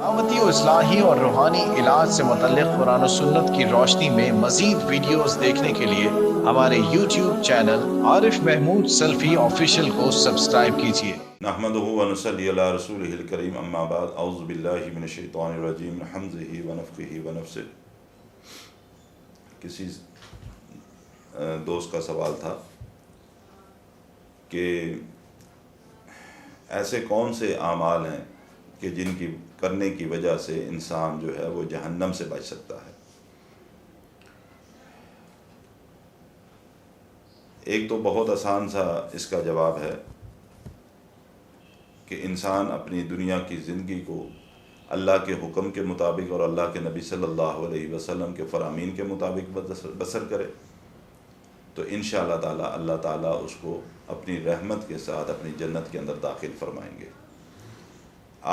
دعوتی و اصلاحی اور روحانی علاج سے متعلق قرآن و سنت کی روشنی میں مزید ویڈیوز دیکھنے کے لیے ہمارے یوٹیوب چینل عارف محمود سلفی آفیشیل کو سبسکرائب کیجیے۔ نحمده ونصلی علی رسوله الکریم، اما بعد، اعوذ باللہ من الشیطان الرجیم، من حمزه ونفخه ونفثه۔ کسی دوست کا سوال تھا کہ ایسے کون سے اعمال ہیں کہ جن کی کرنے کی وجہ سے انسان جو ہے وہ جہنم سے بچ سکتا ہے۔ ایک تو بہت آسان سا اس کا جواب ہے کہ انسان اپنی دنیا کی زندگی کو اللہ کے حکم کے مطابق اور اللہ کے نبی صلی اللہ علیہ وسلم کے فرامین کے مطابق بسر کرے تو انشاءاللہ تعالی اللہ تعالیٰ اس کو اپنی رحمت کے ساتھ اپنی جنت کے اندر داخل فرمائیں گے۔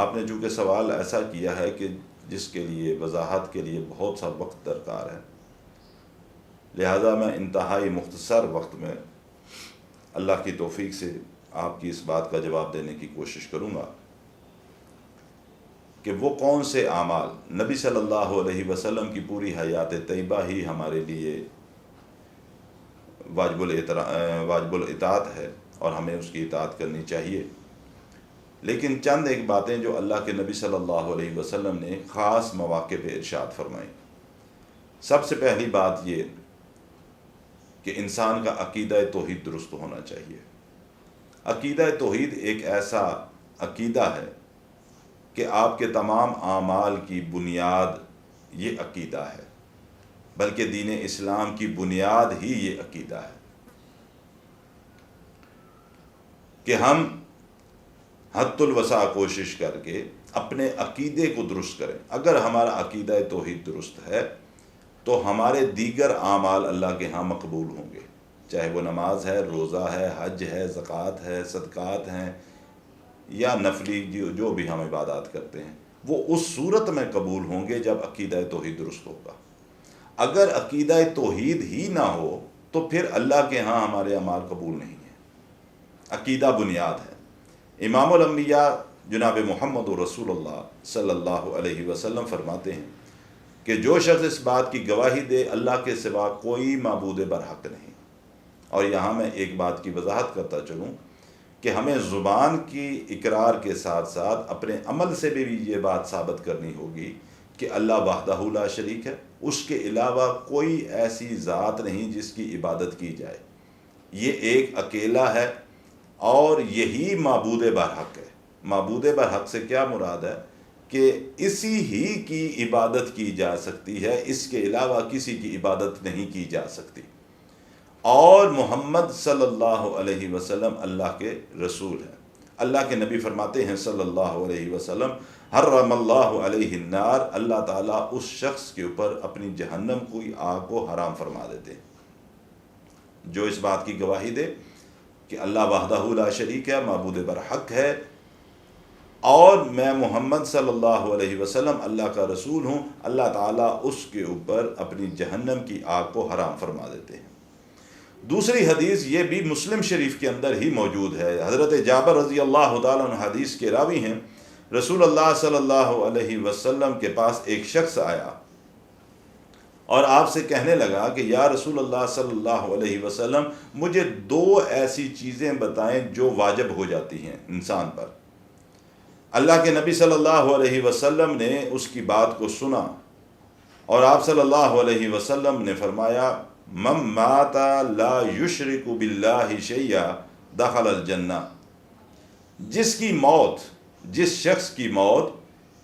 آپ نے چونکہ سوال ایسا کیا ہے کہ جس کے لیے وضاحت کے لیے بہت سا وقت درکار ہے، لہذا میں انتہائی مختصر وقت میں اللہ کی توفیق سے آپ کی اس بات کا جواب دینے کی کوشش کروں گا کہ وہ کون سے اعمال نبی صلی اللہ علیہ وسلم کی پوری حیات طیبہ ہی ہمارے لیے واجب الاطاعت ہے اور ہمیں اس کی اطاعت کرنی چاہیے، لیکن چند ایک باتیں جو اللہ کے نبی صلی اللہ علیہ وسلم نے خاص مواقع پہ ارشاد فرمائیں۔ سب سے پہلی بات یہ کہ انسان کا عقیدہ توحید درست ہونا چاہیے۔ عقیدہ توحید ایک ایسا عقیدہ ہے کہ آپ کے تمام اعمال کی بنیاد یہ عقیدہ ہے، بلکہ دین اسلام کی بنیاد ہی یہ عقیدہ ہے کہ ہم حد الوسع کوشش کر کے اپنے عقیدے کو درست کریں۔ اگر ہمارا عقیدہ توحید درست ہے تو ہمارے دیگر اعمال اللہ کے ہاں مقبول ہوں گے، چاہے وہ نماز ہے، روزہ ہے، حج ہے، زکوٰۃ ہے، صدقات ہیں یا نفلی جو بھی ہم عبادات کرتے ہیں، وہ اس صورت میں قبول ہوں گے جب عقیدہ توحید درست ہوگا۔ اگر عقیدہ توحید ہی نہ ہو تو پھر اللہ کے ہاں ہمارے اعمال قبول نہیں ہیں۔ عقیدہ بنیاد ہے۔ امام الانبیاء جناب محمد رسول اللہ صلی اللہ علیہ وسلم فرماتے ہیں کہ جو شخص اس بات کی گواہی دے اللہ کے سوا کوئی معبود برحق نہیں، اور یہاں میں ایک بات کی وضاحت کرتا چلوں کہ ہمیں زبان کی اقرار کے ساتھ ساتھ اپنے عمل سے بھی یہ بات ثابت کرنی ہوگی کہ اللہ وحدہ لا شریک ہے، اس کے علاوہ کوئی ایسی ذات نہیں جس کی عبادت کی جائے، یہ ایک اکیلا ہے اور یہی معبود برحق ہے۔ معبود برحق سے کیا مراد ہے کہ اسی ہی کی عبادت کی جا سکتی ہے، اس کے علاوہ کسی کی عبادت نہیں کی جا سکتی، اور محمد صلی اللہ علیہ وسلم اللہ کے رسول ہیں۔ اللہ کے نبی فرماتے ہیں صلی اللہ علیہ وسلم، حرم اللہ علیہ النار، اللہ تعالیٰ اس شخص کے اوپر اپنی جہنم کی آگ کو حرام فرما دیتے ہیں جو اس بات کی گواہی دے کہ اللہ وحدہ لا شریک ہے، معبود برحق ہے، اور میں محمد صلی اللہ علیہ وسلم اللہ کا رسول ہوں، اللہ تعالیٰ اس کے اوپر اپنی جہنم کی آگ کو حرام فرما دیتے ہیں۔ دوسری حدیث یہ بھی مسلم شریف کے اندر ہی موجود ہے۔ حضرت جابر رضی اللہ تعالیٰ عنہ حدیث کے راوی ہیں، رسول اللہ صلی اللہ علیہ وسلم کے پاس ایک شخص آیا اور آپ سے کہنے لگا کہ یا رسول اللہ صلی اللہ علیہ وسلم، مجھے دو ایسی چیزیں بتائیں جو واجب ہو جاتی ہیں انسان پر۔ اللہ کے نبی صلی اللہ علیہ وسلم نے اس کی بات کو سنا اور آپ صلی اللہ علیہ وسلم نے فرمایا، من مات لا یشرک باللہ شیئا دخل الجنہ، جس شخص کی موت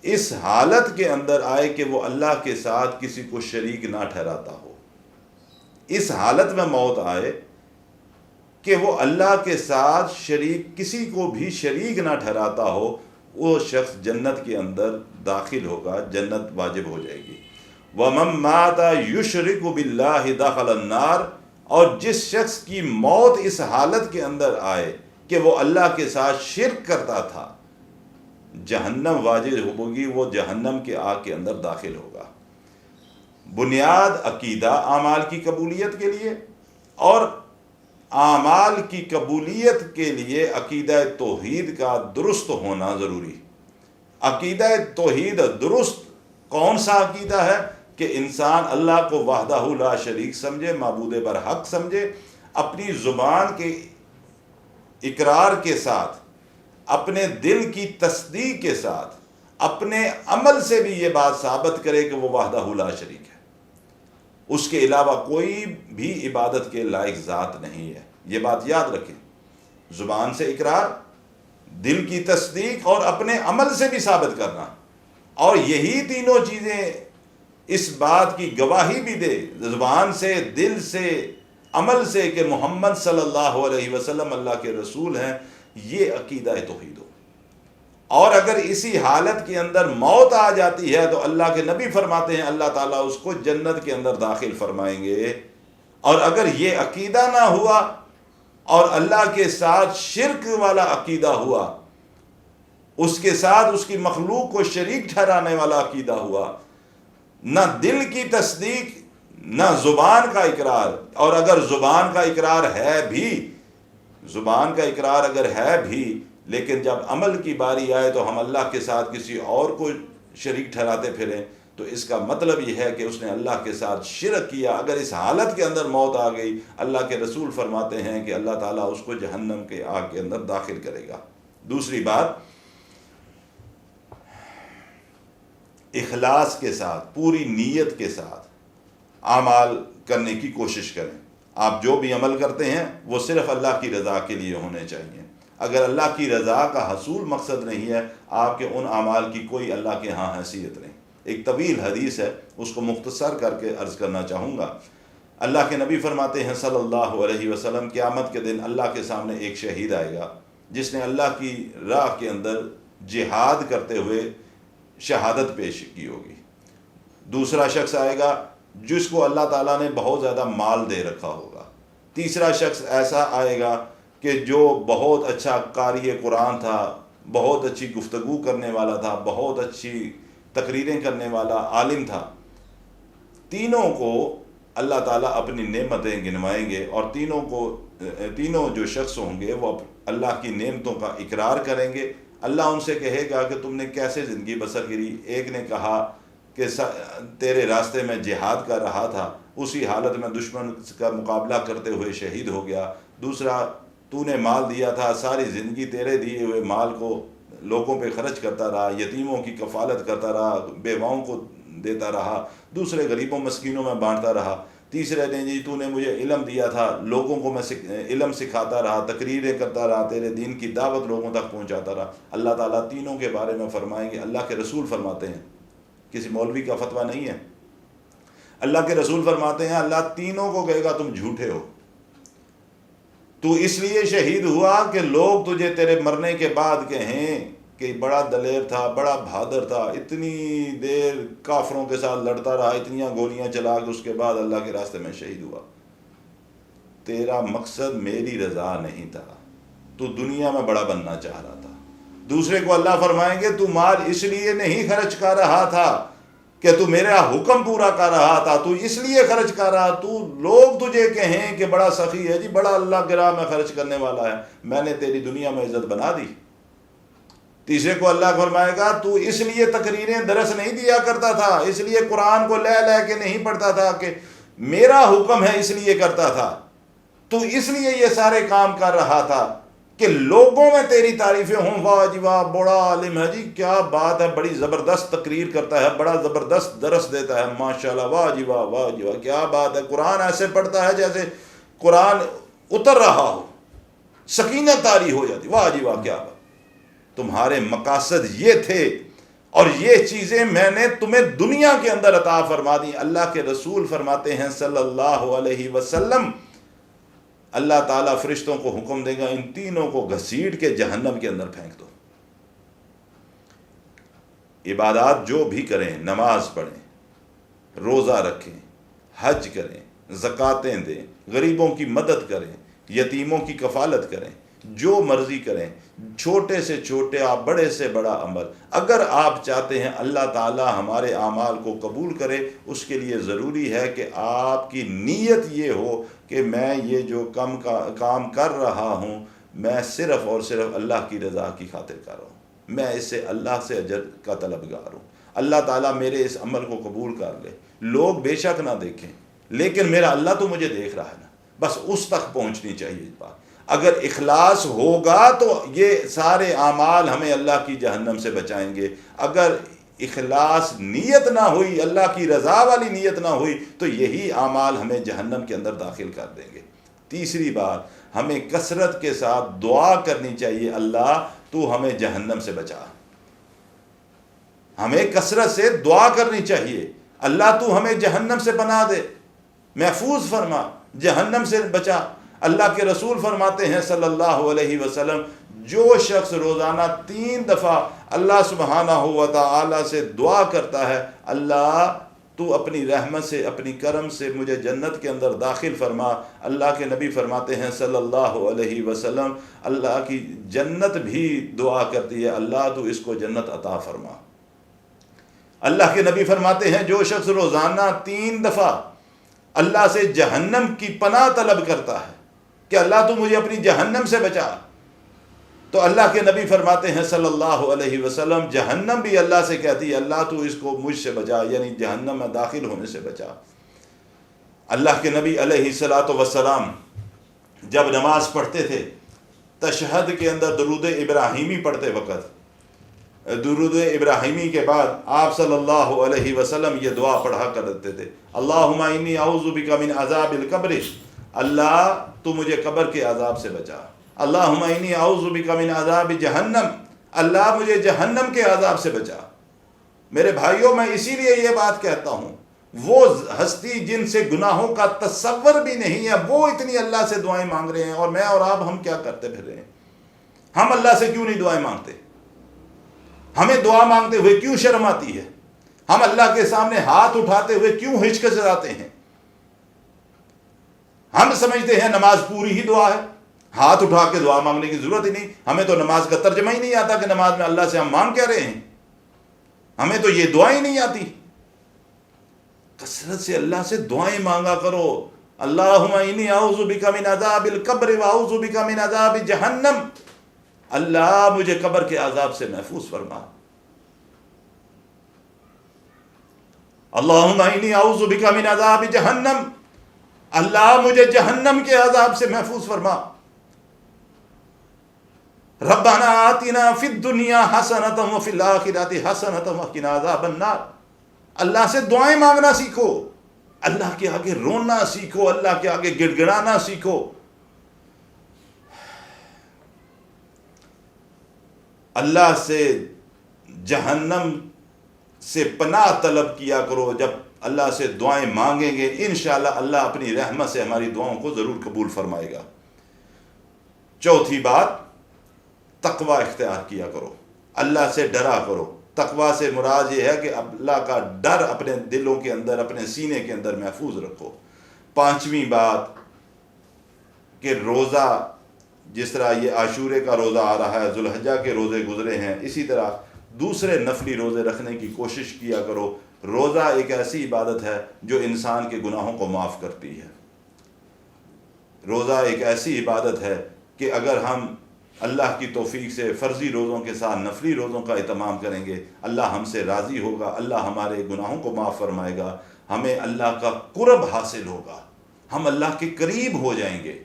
اس حالت کے اندر آئے کہ وہ اللہ کے ساتھ کسی کو شریک نہ ٹھہراتا ہو، اس حالت میں موت آئے کہ وہ اللہ کے ساتھ کسی کو بھی شریک نہ ٹھہراتا ہو، وہ شخص جنت کے اندر داخل ہوگا، جنت واجب ہو جائے گی۔ وَمَن مَّاتَ يُشْرِكُ بِاللَّهِ دَخَلَ النَّارِ، اور جس شخص کی موت اس حالت کے اندر آئے کہ وہ اللہ کے ساتھ شرک کرتا تھا، جہنم واجب ہوگی، وہ جہنم کے آگ کے اندر داخل ہوگا۔ بنیاد عقیدہ اعمال کی قبولیت کے لیے، اور اعمال کی قبولیت کے لیے عقیدہ توحید کا درست ہونا ضروری۔ عقیدہ توحید درست کون سا عقیدہ ہے کہ انسان اللہ کو وحدہ لا شریک سمجھے، معبود برحق سمجھے، اپنی زبان کے اقرار کے ساتھ، اپنے دل کی تصدیق کے ساتھ، اپنے عمل سے بھی یہ بات ثابت کرے کہ وہ وحدہ لا شریک ہے، اس کے علاوہ کوئی بھی عبادت کے لائق ذات نہیں ہے۔ یہ بات یاد رکھیں، زبان سے اقرار، دل کی تصدیق اور اپنے عمل سے بھی ثابت کرنا، اور یہی تینوں چیزیں اس بات کی گواہی بھی دے زبان سے، دل سے، عمل سے کہ محمد صلی اللہ علیہ وسلم اللہ کے رسول ہیں، یہ عقیدہ توحید ہو۔ اور اگر اسی حالت کے اندر موت آ جاتی ہے تو اللہ کے نبی فرماتے ہیں اللہ تعالیٰ اس کو جنت کے اندر داخل فرمائیں گے۔ اور اگر یہ عقیدہ نہ ہوا اور اللہ کے ساتھ شرک والا عقیدہ ہوا، اس کے ساتھ اس کی مخلوق کو شریک ٹھہرانے والا عقیدہ ہوا، نہ دل کی تصدیق نہ زبان کا اقرار، اور اگر زبان کا اقرار ہے بھی، زبان کا اقرار اگر ہے بھی، لیکن جب عمل کی باری آئے تو ہم اللہ کے ساتھ کسی اور کو شریک ٹھہراتے پھریں، تو اس کا مطلب یہ ہے کہ اس نے اللہ کے ساتھ شرک کیا۔ اگر اس حالت کے اندر موت آ گئی، اللہ کے رسول فرماتے ہیں کہ اللہ تعالیٰ اس کو جہنم کے آگ کے اندر داخل کرے گا۔ دوسری بات، اخلاص کے ساتھ، پوری نیت کے ساتھ اعمال کرنے کی کوشش کریں۔ آپ جو بھی عمل کرتے ہیں وہ صرف اللہ کی رضا کے لیے ہونے چاہیے۔ اگر اللہ کی رضا کا حصول مقصد نہیں ہے، آپ کے ان اعمال کی کوئی اللہ کے ہاں حیثیت نہیں۔ ایک طویل حدیث ہے، اس کو مختصر کر کے عرض کرنا چاہوں گا۔ اللہ کے نبی فرماتے ہیں صلی اللہ علیہ وسلم، قیامت کے دن اللہ کے سامنے ایک شہید آئے گا جس نے اللہ کی راہ کے اندر جہاد کرتے ہوئے شہادت پیش کی ہوگی۔ دوسرا شخص آئے گا جس کو اللہ تعالیٰ نے بہت زیادہ مال دے رکھا ہوگا۔ تیسرا شخص ایسا آئے گا کہ جو بہت اچھا قاری قرآن تھا، بہت اچھی گفتگو کرنے والا تھا، بہت اچھی تقریریں کرنے والا عالم تھا۔ تینوں کو اللہ تعالیٰ اپنی نعمتیں گنوائیں گے، اور تینوں جو شخص ہوں گے وہ اللہ کی نعمتوں کا اقرار کریں گے۔ اللہ ان سے کہے گا کہ تم نے کیسے زندگی بسر کی؟ ایک نے کہا کہ تیرے راستے میں جہاد کر رہا تھا، اسی حالت میں دشمن کا مقابلہ کرتے ہوئے شہید ہو گیا۔ دوسرا، تو نے مال دیا تھا، ساری زندگی تیرے دیے ہوئے مال کو لوگوں پہ خرچ کرتا رہا، یتیموں کی کفالت کرتا رہا، بیواؤں کو دیتا رہا، دوسرے غریبوں مسکینوں میں بانٹتا رہا۔ تیسرے نے جی تو نے مجھے علم دیا تھا، لوگوں کو میں علم سکھاتا رہا، تقریریں کرتا رہا، تیرے دین کی دعوت لوگوں تک پہنچاتا رہا۔ اللہ تعالیٰ تینوں کے بارے میں فرمائیں گے، اللہ کے رسول فرماتے ہیں، کسی مولوی کا فتویٰ نہیں ہے، اللہ کے رسول فرماتے ہیں اللہ تینوں کو کہے گا تم جھوٹے ہو، تو اس لیے شہید ہوا کہ لوگ تجھے تیرے مرنے کے بعد کہیں کہ بڑا دلیر تھا، بڑا بہادر تھا، اتنی دیر کافروں کے ساتھ لڑتا رہا، اتنیاں گولیاں چلا کے اس کے بعد اللہ کے راستے میں شہید ہوا۔ تیرا مقصد میری رضا نہیں تھا، تو دنیا میں بڑا بننا چاہ رہا تھا۔ دوسرے کو اللہ فرمائیں گے تو مال اس لیے نہیں خرچ کر رہا تھا کہ تو میرا حکم پورا کر رہا تھا، تو اس لیے خرچ کر رہا، تو لوگ تجھے کہیں کہ بڑا سخی ہے جی، بڑا اللہ کی راہ میں خرچ کرنے والا ہے، میں نے تیری دنیا میں عزت بنا دی۔ تیسرے کو اللہ فرمائے گا تو اس لیے تقریریں درس نہیں دیا کرتا تھا، اس لیے قرآن کو لے کے نہیں پڑھتا تھا کہ میرا حکم ہے اس لیے کرتا تھا، تو اس لیے یہ سارے کام کر رہا تھا کہ لوگوں میں تیری تعریفیں ہوں، واہ جی واہ بڑا عالم ہے جی، کیا بات ہے، بڑی زبردست تقریر کرتا ہے، بڑا زبردست درس دیتا ہے، ماشاءاللہ، واہ جی واہ، واہ جی واہ، کیا بات ہے، قرآن ایسے پڑھتا ہے جیسے قرآن اتر رہا ہو، سکینت طاری ہو جاتی، واہ جی واہ کیا بات۔ تمہارے مقاصد یہ تھے اور یہ چیزیں میں نے تمہیں دنیا کے اندر عطا فرما دی۔ اللہ کے رسول فرماتے ہیں صلی اللہ علیہ وسلم، اللہ تعالیٰ فرشتوں کو حکم دے گا ان تینوں کو گھسیٹ کے جہنم کے اندر پھینک دو۔ عبادات جو بھی کریں، نماز پڑھیں، روزہ رکھیں، حج کریں، زکاتیں دیں، غریبوں کی مدد کریں، یتیموں کی کفالت کریں، جو مرضی کریں، چھوٹے سے چھوٹے آپ بڑے سے بڑا عمل، اگر آپ چاہتے ہیں اللہ تعالیٰ ہمارے اعمال کو قبول کرے، اس کے لیے ضروری ہے کہ آپ کی نیت یہ ہو کہ میں یہ جو کام کر رہا ہوں میں صرف اور صرف اللہ کی رضا کی خاطر کر رہا ہوں۔ میں اس سے اللہ سے اجر کا طلبگار ہوں، اللہ تعالیٰ میرے اس عمل کو قبول کر لے، لوگ بے شک نہ دیکھیں لیکن میرا اللہ تو مجھے دیکھ رہا ہے نا، بس اس تک پہنچنی چاہیے بات۔ اگر اخلاص ہوگا تو یہ سارے اعمال ہمیں اللہ کی جہنم سے بچائیں گے، اگر اخلاص نیت نہ ہوئی، اللہ کی رضا والی نیت نہ ہوئی، تو یہی اعمال ہمیں جہنم کے اندر داخل کر دیں گے۔ تیسری بات، ہمیں کثرت کے ساتھ دعا کرنی چاہیے، اللہ تو ہمیں جہنم سے بچا۔ ہمیں کثرت سے دعا کرنی چاہیے، اللہ تو ہمیں جہنم سے بنا دے، محفوظ فرما، جہنم سے بچا۔ اللہ کے رسول فرماتے ہیں صلی اللہ علیہ وسلم، جو شخص روزانہ 3 دفعہ اللہ سبحانہ و تعالی سے دعا کرتا ہے، اللہ تو اپنی رحمت سے، اپنی کرم سے مجھے جنت کے اندر داخل فرما۔ اللہ کے نبی فرماتے ہیں صلی اللہ علیہ وسلم، اللہ کی جنت بھی دعا کرتی ہے، اللہ تو اس کو جنت عطا فرما۔ اللہ کے نبی فرماتے ہیں جو شخص روزانہ 3 دفعہ اللہ سے جہنم کی پناہ طلب کرتا ہے کہ اللہ تو مجھے اپنی جہنم سے بچا، تو اللہ کے نبی فرماتے ہیں صلی اللہ علیہ وسلم، جہنم بھی اللہ سے کہتی ہے اللہ تو اس کو مجھ سے بچا، یعنی جہنم میں داخل ہونے سے بچا۔ اللہ کے نبی علیہ الصلاۃ والسلام جب نماز پڑھتے تھے، تشہد کے اندر درود ابراہیمی پڑھتے وقت، درود ابراہیمی کے بعد آپ صلی اللہ علیہ وسلم یہ دعا پڑھا کرتے تھے، اللہم انی اعوذ بک من عذاب القبر، اللہ تو مجھے قبر کے عذاب سے بچا۔ اللہم انی اعوذ بک من عذاب جہنم، اللہ مجھے جہنم کے عذاب سے بچا۔ میرے بھائیوں، میں اسی لیے یہ بات کہتا ہوں، وہ ہستی جن سے گناہوں کا تصور بھی نہیں ہے، وہ اتنی اللہ سے دعائیں مانگ رہے ہیں، اور میں اور آپ ہم کیا کرتے پھر رہے ہیں؟ ہم اللہ سے کیوں نہیں دعائیں مانگتے؟ ہمیں دعا مانگتے ہوئے کیوں شرم آتی ہے؟ ہم اللہ کے سامنے ہاتھ اٹھاتے ہوئے کیوں ہچکچاتے ہیں؟ ہم سمجھتے ہیں نماز پوری ہی دعا ہے، ہاتھ اٹھا کے دعا مانگنے کی ضرورت ہی نہیں، ہمیں تو نماز کا ترجمہ ہی نہیں آتا کہ نماز میں اللہ سے ہم مانگ کیا رہے ہیں، ہمیں تو یہ دعائیں نہیں آتی۔ کثرت سے اللہ سے دعائیں مانگا کرو، اللہم انی اعوذ بک من عذاب القبر واعوذ بک من عذاب جہنم، اللہ مجھے قبر کے عذاب سے محفوظ فرما۔ اللہم انی اعوذ بک من عذاب جہنم، اللہ مجھے جہنم کے عذاب سے محفوظ فرما۔ ربنا آتنا فی الدنیا حسنۃ وفی الآخرۃ حسنۃ وقنا عذاب النار، اللہ سے دعائیں مانگنا سیکھو، اللہ کے آگے رونا سیکھو، اللہ کے آگے گڑ گڑانا سیکھو۔ اللہ سے جہنم سے پناہ طلب کیا کرو، جب اللہ سے دعائیں مانگیں گے انشاءاللہ اللہ اپنی رحمت سے ہماری دعاؤں کو ضرور قبول فرمائے گا۔ چوتھی بات، تقوی اختیار کیا کرو، اللہ سے ڈرا کرو۔ تقوی سے مراد یہ ہے کہ اللہ کا ڈر اپنے دلوں کے اندر، اپنے سینے کے اندر محفوظ رکھو۔ پانچویں بات کہ روزہ، جس طرح یہ عاشورے کا روزہ آ رہا ہے، ذوالحجہ کے روزے گزرے ہیں، اسی طرح دوسرے نفلی روزے رکھنے کی کوشش کیا کرو۔ روزہ ایک ایسی عبادت ہے جو انسان کے گناہوں کو معاف کرتی ہے۔ روزہ ایک ایسی عبادت ہے کہ اگر ہم اللہ کی توفیق سے فرضی روزوں کے ساتھ نفلی روزوں کا اہتمام کریں گے، اللہ ہم سے راضی ہوگا، اللہ ہمارے گناہوں کو معاف فرمائے گا، ہمیں اللہ کا قرب حاصل ہوگا، ہم اللہ کے قریب ہو جائیں گے،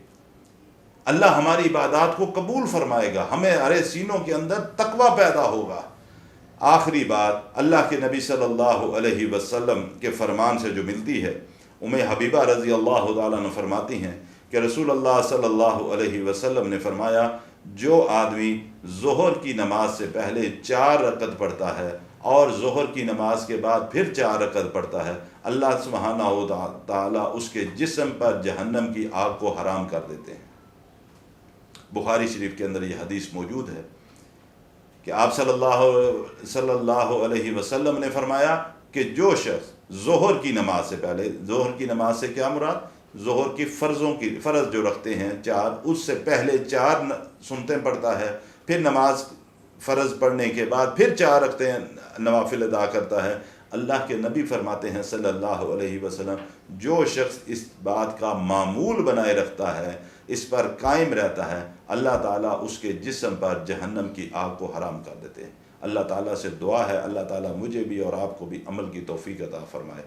اللہ ہماری عبادات کو قبول فرمائے گا، ہمیں ہمارے سینوں کے اندر تقوی پیدا ہوگا۔ آخری بات، اللہ کے نبی صلی اللہ علیہ وسلم کے فرمان سے جو ملتی ہے، حبیبہ رضی اللہ تعالیٰ عنہ فرماتی ہیں کہ رسول اللہ صلی اللہ علیہ وسلم نے فرمایا، جو آدمی ظہر کی نماز سے پہلے 4 رکعت پڑھتا ہے اور ظہر کی نماز کے بعد پھر 4 رکعت پڑھتا ہے، اللہ سبحانہ و تعالیٰ اس کے جسم پر جہنم کی آگ کو حرام کر دیتے ہیں۔ بخاری شریف کے اندر یہ حدیث موجود ہے کہ آپ صلی اللہ علیہ وسلم نے فرمایا کہ جو شخص ظہر کی نماز سے پہلے، ظہر کی نماز سے کیا مراد؟ ظہر کی فرض جو رکھتے ہیں 4، اس سے پہلے 4 سنتیں پڑھتا ہے، پھر نماز فرض پڑھنے کے بعد پھر 4 رکھتے ہیں نوافل ادا کرتا ہے، اللہ کے نبی فرماتے ہیں صلی اللہ علیہ وسلم، جو شخص اس بات کا معمول بنائے رکھتا ہے اس پر قائم رہتا ہے، اللہ تعالیٰ اس کے جسم پر جہنم کی آگ کو حرام کر دیتے ہیں۔ اللہ تعالیٰ سے دعا ہے اللہ تعالیٰ مجھے بھی اور آپ کو بھی عمل کی توفیق عطا فرمائے۔